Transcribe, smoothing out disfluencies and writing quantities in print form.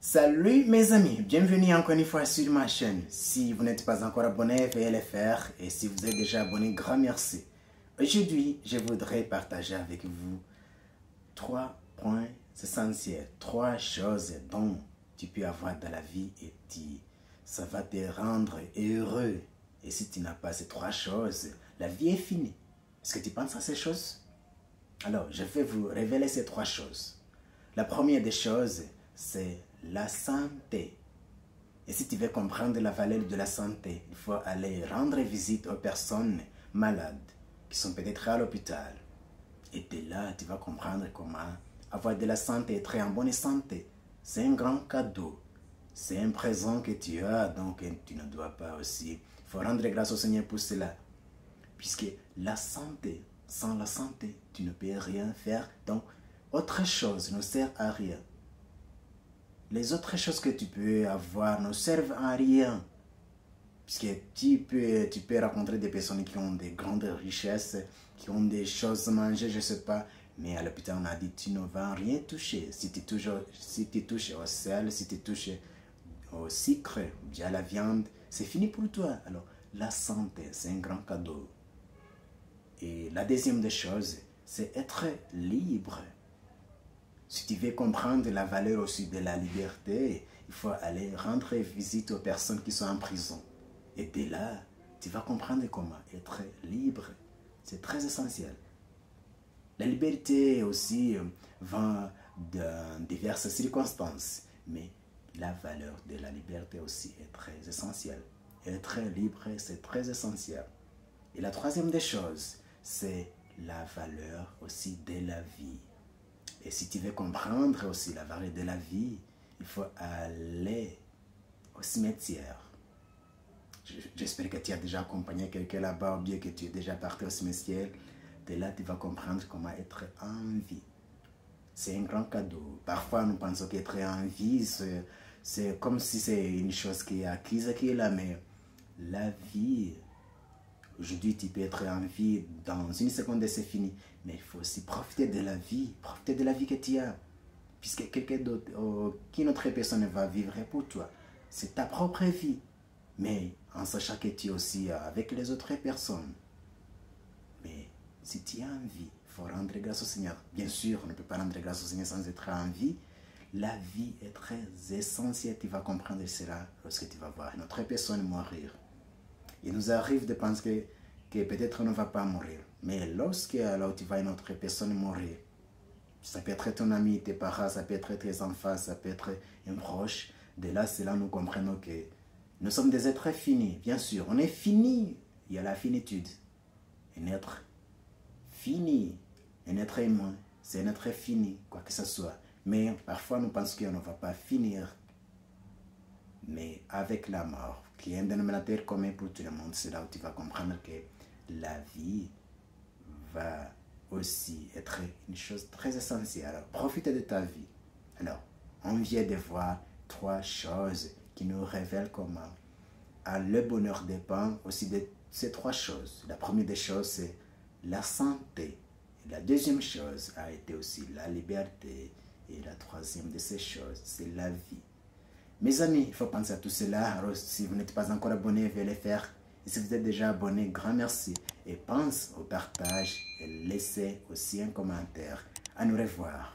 Salut mes amis, bienvenue encore une fois sur ma chaîne. Si vous n'êtes pas encore abonné, veuillez le faire. Et si vous êtes déjà abonné, grand merci. Aujourd'hui, je voudrais partager avec vous 3 points essentiels, 3 choses dont tu peux avoir dans la vie et ça va te rendre heureux. Et si tu n'as pas ces 3 choses, la vie est finie. Est-ce que tu penses à ces choses? Alors, je vais vous révéler ces 3 choses. La première des choses, c'est la santé. Et si tu veux comprendre la valeur de la santé, il faut aller rendre visite aux personnes malades qui sont peut-être à l'hôpital. Et de là, tu vas comprendre comment avoir de la santé, être en bonne santé. C'est un grand cadeau. C'est un présent que tu as, donc tu ne dois pas aussi. Il faut rendre grâce au Seigneur pour cela. Puisque la santé, sans la santé, tu ne peux rien faire. Donc, autre chose ne sert à rien. Les autres choses que tu peux avoir ne servent à rien. Puisque tu peux rencontrer des personnes qui ont des grandes richesses, qui ont des choses à manger, je ne sais pas. Mais à l'hôpital, on a dit, tu ne vas rien toucher. Si tu touches au sel, si tu touches au sucre, ou bien à la viande, c'est fini pour toi. Alors, la santé, c'est un grand cadeau. Et la deuxième des choses, c'est être libre. Si tu veux comprendre la valeur aussi de la liberté, il faut aller rendre visite aux personnes qui sont en prison. Et de là, tu vas comprendre comment être libre. C'est très essentiel. La liberté aussi vient dans diverses circonstances, mais la valeur de la liberté aussi est très essentielle. Être libre, c'est très essentiel. Et la troisième des choses, c'est la valeur aussi de la vie. Et si tu veux comprendre aussi la valeur de la vie, il faut aller au cimetière. J'espère que tu as déjà accompagné quelqu'un là-bas ou bien que tu es déjà parti au cimetière. De là, tu vas comprendre comment être en vie. C'est un grand cadeau. Parfois, nous pensons qu'être en vie, c'est comme si c'est une chose qui est acquise, qui est là. Mais la vie, aujourd'hui, tu peux être en vie, dans une seconde et c'est fini. Mais il faut aussi profiter de la vie que tu as. Puisque quelqu'un d'autre, qu'une autre personne va vivre pour toi. C'est ta propre vie. Mais en sachant que tu es aussi avec les autres personnes. Mais si tu as envie, il faut rendre grâce au Seigneur. Bien sûr, on ne peut pas rendre grâce au Seigneur sans être en vie. La vie est très essentielle. Tu vas comprendre cela lorsque tu vas voir une autre personne mourir. Il nous arrive de penser que peut-être on ne va pas mourir. Mais lorsque là où tu vois une autre personne mourir, ça peut être ton ami, tes parents, ça peut être tes enfants, ça peut être un proche. De là, c'est là nous comprenons que nous sommes des êtres finis. Bien sûr, on est fini. Il y a la finitude. Un être fini, un être humain, c'est un être fini, quoi que ce soit. Mais parfois, nous pensons qu'on ne va pas finir. Mais avec la mort, qui est un dénominateur commun pour tout le monde, c'est là où tu vas comprendre que la vie va aussi être une chose très essentielle. Alors, profite de ta vie. Alors, on vient de voir 3 choses qui nous révèlent comment le bonheur dépend aussi de ces 3 choses. La première des choses, c'est la santé. Et la deuxième chose a été aussi la liberté. Et la troisième de ces choses, c'est la vie. Mes amis, il faut penser à tout cela. Alors, si vous n'êtes pas encore abonné, veuillez le faire. Et si vous êtes déjà abonné, grand merci. Et pense au partage et laissez aussi un commentaire. À nous revoir.